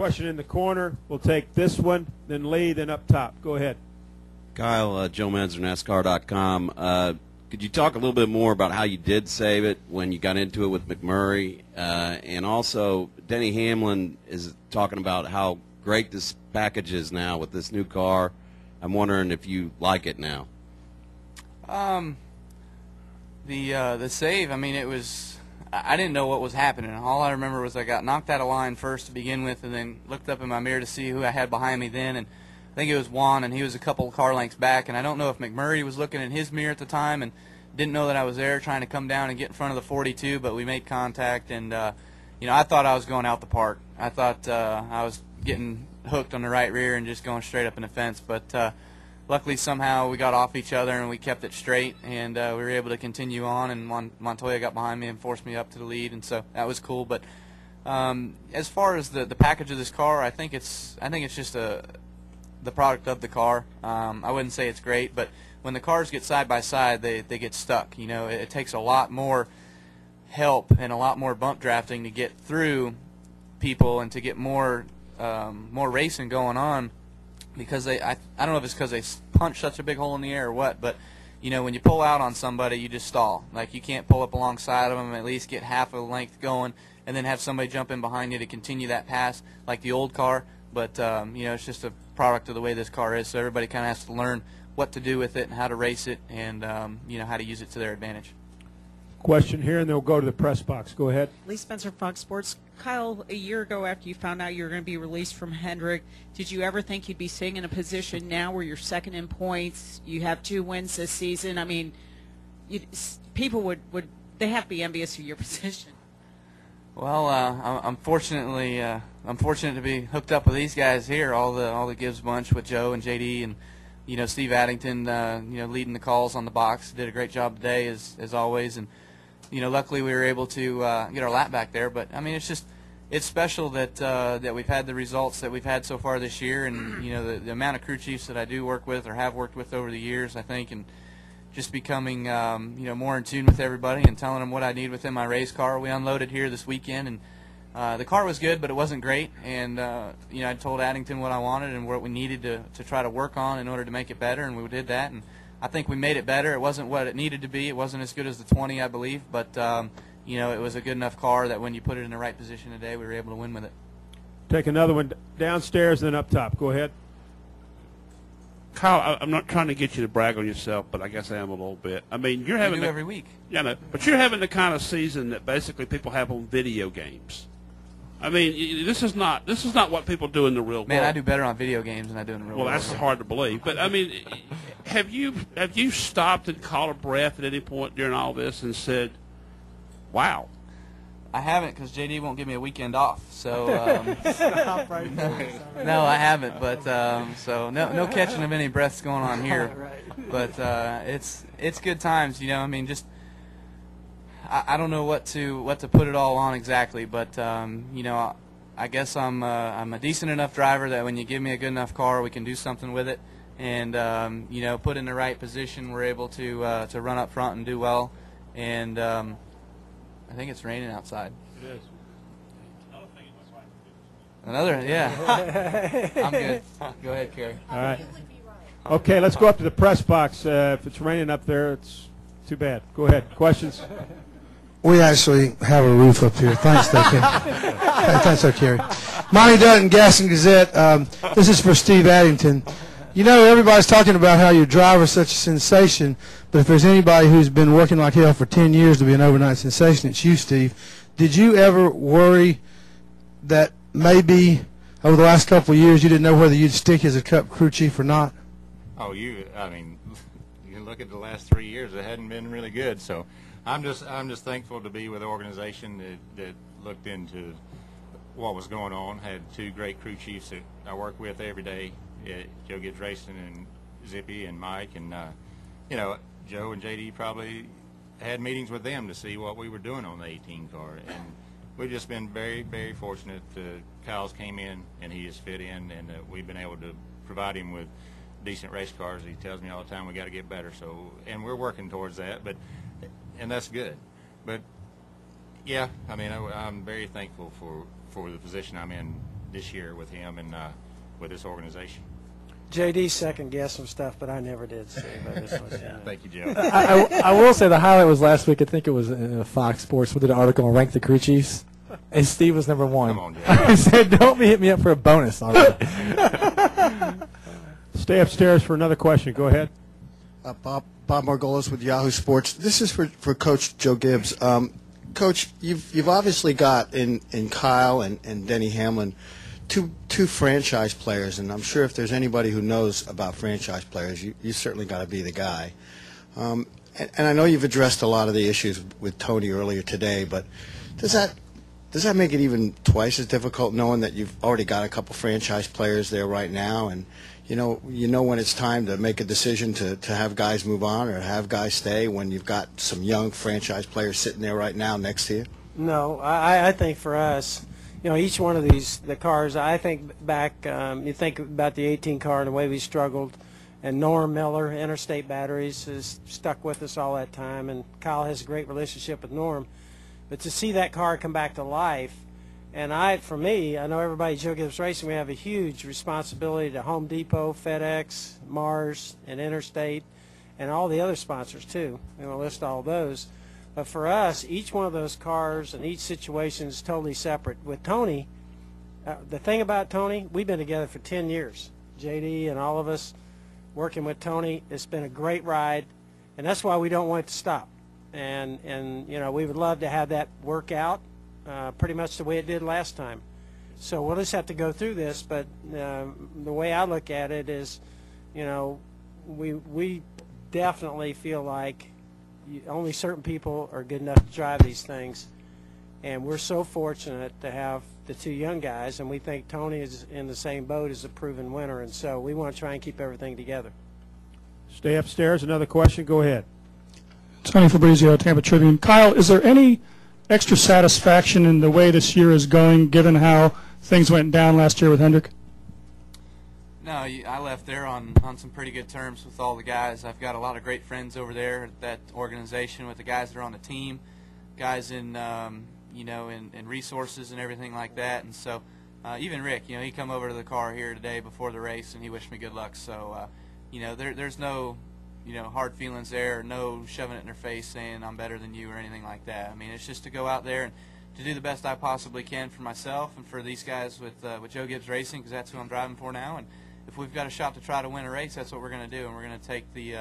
Question in the corner. We'll take this one, then Lee, then up top. Go ahead. Kyle, Joe Menzer, NASCAR.com. Could you talk a little bit more about how you did save it when you got into it with McMurray? And also, Denny Hamlin is talking about how great this package is now with this new car. I'm wondering if you like it now. The save, I mean, it was, I didn't know what was happening. All I remember was I got knocked out of line first to begin with, and then looked up in my mirror to see who I had behind me then, and I think it was Juan, and he was a couple car lengths back, and I don't know if McMurray was looking in his mirror at the time and didn't know that I was there trying to come down and get in front of the 42, but we made contact, and you know, I thought I was going out the park. I thought I was getting hooked on the right rear and just going straight up in the fence, but luckily somehow we got off each other and we kept it straight, and we were able to continue on, and Montoya got behind me and forced me up to the lead, and so that was cool. But as far as the package of this car, I think it's just the product of the car. I wouldn't say it's great, but when the cars get side by side, they get stuck. You know, it takes a lot more help and a lot more bump drafting to get through people and to get more racing going on, because I don't know if it's because they punch such a big hole in the air or what, but you know, when you pull out on somebody, you just stall. Like, you can't pull up alongside of them and at least get half of the length going and then have somebody jump in behind you to continue that pass like the old car. But you know, it's just a product of the way this car is, so everybody kind of has to learn what to do with it and how to race it, and you know, how to use it to their advantage. Question here, and then we'll go to the press box. Go ahead. Lee Spencer, Fox Sports. Kyle, a year ago after you found out you were going to be released from Hendrick, did you ever think you'd be sitting in a position now where you're second in points, you have 2 wins this season? I mean, people would they have to be envious of your position. Well, I'm fortunate to be hooked up with these guys here, all the Gibbs bunch with Joe and JD, and you know, Steve Addington, you know, leading the calls on the box. Did a great job today as always, and you know, luckily we were able to get our lap back there. But I mean, it's special that that we've had the results that we've had so far this year, and you know, the amount of crew chiefs that I do work with or have worked with over the years, I think, and just becoming you know, more in tune with everybody and telling them what I need within my race car. We unloaded here this weekend, and the car was good, but it wasn't great. And you know, I told Addington what I wanted and what we needed to try to work on in order to make it better, and we did that. And I think we made it better. It wasn't what it needed to be. It wasn't as good as the 20, I believe, but you know, it was a good enough car that when you put it in the right position today, we were able to win with it. Take another one downstairs, then up top. Go ahead. Kyle, I'm not trying to get you to brag on yourself, but I guess I am a little bit. I mean, you're having every week. Yeah, no, but you're having the kind of season that basically people have on video games. I mean, this is not what people do in the real world. Man, I do better on video games than I do in the real world. Well, that's hard to believe. But I mean, have you stopped and caught a breath at any point during all this and said, "Wow"? I haven't, because JD won't give me a weekend off. So no, I haven't. But so no catching of any breaths going on here. But it's good times, you know. I mean, just I don't know what to put it all on exactly, but you know, I guess I'm a decent enough driver that when you give me a good enough car, we can do something with it, and you know, put in the right position, we're able to run up front and do well, and I think it's raining outside. It is. Another, yeah. I'm good. Go ahead, Kerry. All right. Okay, let's go up to the press box. If it's raining up there, it's too bad. Go ahead. Questions? We actually have a roof up here. Thanks, though, Kerry. Thanks, though, Kerry. Monty Dutton, Gas and Gazette. This is for Steve Addington. You know, everybody's talking about how your driver's such a sensation, but if there's anybody who's been working like hell for 10 years to be an overnight sensation, it's you, Steve. Did you ever worry that maybe over the last couple of years you didn't know whether you'd stick as a Cup crew chief or not? Oh, I mean, you can look at the last 3 years; it hadn't been really good. So, I'm just thankful to be with an organization that looked into what was going on. Had 2 great crew chiefs that I work with every day. Joe Gibbs Racing and Zippy and Mike, and you know, Joe and JD probably had meetings with them to see what we were doing on the 18 car, and we've just been very, very fortunate. Kyle's came in and he has fit in, and we've been able to provide him with decent race cars. He tells me all the time we got to get better, so, and we're working towards that, and that's good. But yeah, I mean, I'm very thankful for the position I'm in this year with him and with this organization. JD second guessed some stuff, but I never did, Steve. I just want you to know. Thank you, Joe. I will say the highlight was last week. I think it was Fox Sports. We did an article on Rank the Crew Chiefs, and Steve was number one. Come on, Joe. I said, don't hit me up for a bonus already. Stay upstairs for another question. Go ahead. Bob Margolis with Yahoo Sports. This is for Coach Joe Gibbs. Coach, you've obviously got in Kyle and Denny Hamlin two franchise players, and I'm sure if there's anybody who knows about franchise players, you certainly got to be the guy. And I know you've addressed a lot of the issues with Tony earlier today, but does that make it even twice as difficult knowing that you've already got a couple franchise players there right now, and you know when it's time to make a decision to have guys move on or have guys stay when you've got some young franchise players sitting there right now next to you? No, I think for us, each one of the cars, I think back, you think about the 18 car and the way we struggled, and Norm Miller, Interstate Batteries, has stuck with us all that time, and Kyle has a great relationship with Norm. But to see that car come back to life, and for me, I know everybody at Joe Gibbs Racing, we have a huge responsibility to Home Depot, FedEx, Mars, and Interstate, and all the other sponsors too. We'll list all those. But for us, each one of those cars and each situation is totally separate. With Tony, the thing about Tony, we've been together for 10 years. JD and all of us working with Tony, it's been a great ride, and that's why we don't want it to stop. And we would love to have that work out pretty much the way it did last time. So we'll just have to go through this, but the way I look at it is, we definitely feel like only certain people are good enough to drive these things, and we're so fortunate to have the two young guys, and we think Tony is in the same boat as a proven winner, and so we want to try and keep everything together. Stay upstairs. Another question. Go ahead. Tony Fabrizio, Tampa Tribune. Kyle, is there any extra satisfaction in the way this year is going, given how things went down last year with Hendrick? No, I left there on some pretty good terms with all the guys. I've got a lot of great friends over there at that organization with the guys that are on the team, guys in in resources and everything like that. And so even Rick, he come over to the car here today before the race and he wished me good luck. So there's no hard feelings there, no shoving it in their face saying I'm better than you or anything like that. I mean, it's just to go out there and to do the best I possibly can for myself and for these guys with Joe Gibbs Racing, because that's who I'm driving for now. And if we've got a shot to try to win a race, that's what we're going to do, and we're going to take the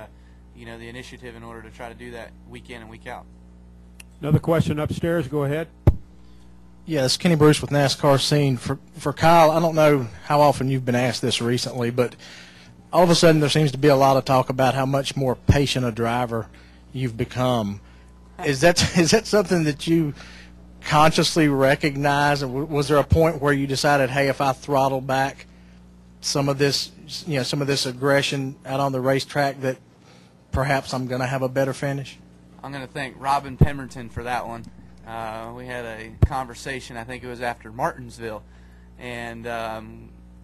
the initiative in order to try to do that week in and week out. Another question upstairs. Go ahead. Yeah, it's Kenny Bruce with NASCAR Scene. For Kyle, I don't know how often you've been asked this recently, but all of a sudden there seems to be a lot of talk about how much more patient a driver you've become. Is that something that you consciously recognize? Was there a point where you decided, hey, if I throttle back some of this aggression out on the racetrack, that perhaps I'm going to have a better finish? I'm going to thank Robin Pemberton for that one. We had a conversation, I think it was after Martinsville, and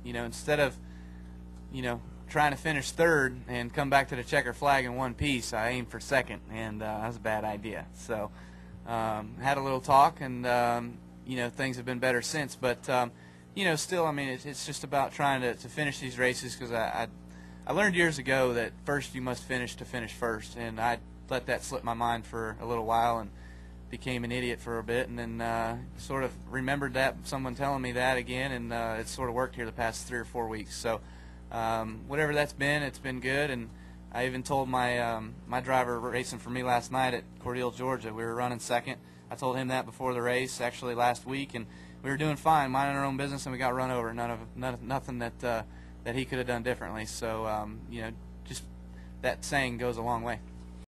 instead of trying to finish third and come back to the checker flag in one piece, I aimed for second, and that was a bad idea. So had a little talk, and things have been better since. But still, I mean, it's just about trying to finish these races, because I learned years ago that first you must finish to finish first, and I let that slip my mind for a little while and became an idiot for a bit, and then sort of remembered that, someone telling me that again, and it's sort of worked here the past 3 or 4 weeks. So whatever that's been, it's been good. And I even told my my driver racing for me last night at Cordele, Georgia, we were running second. I told him that before the race, actually last week, and we were doing fine, minding our own business, and we got run over. Nothing that he could have done differently. So just that saying goes a long way.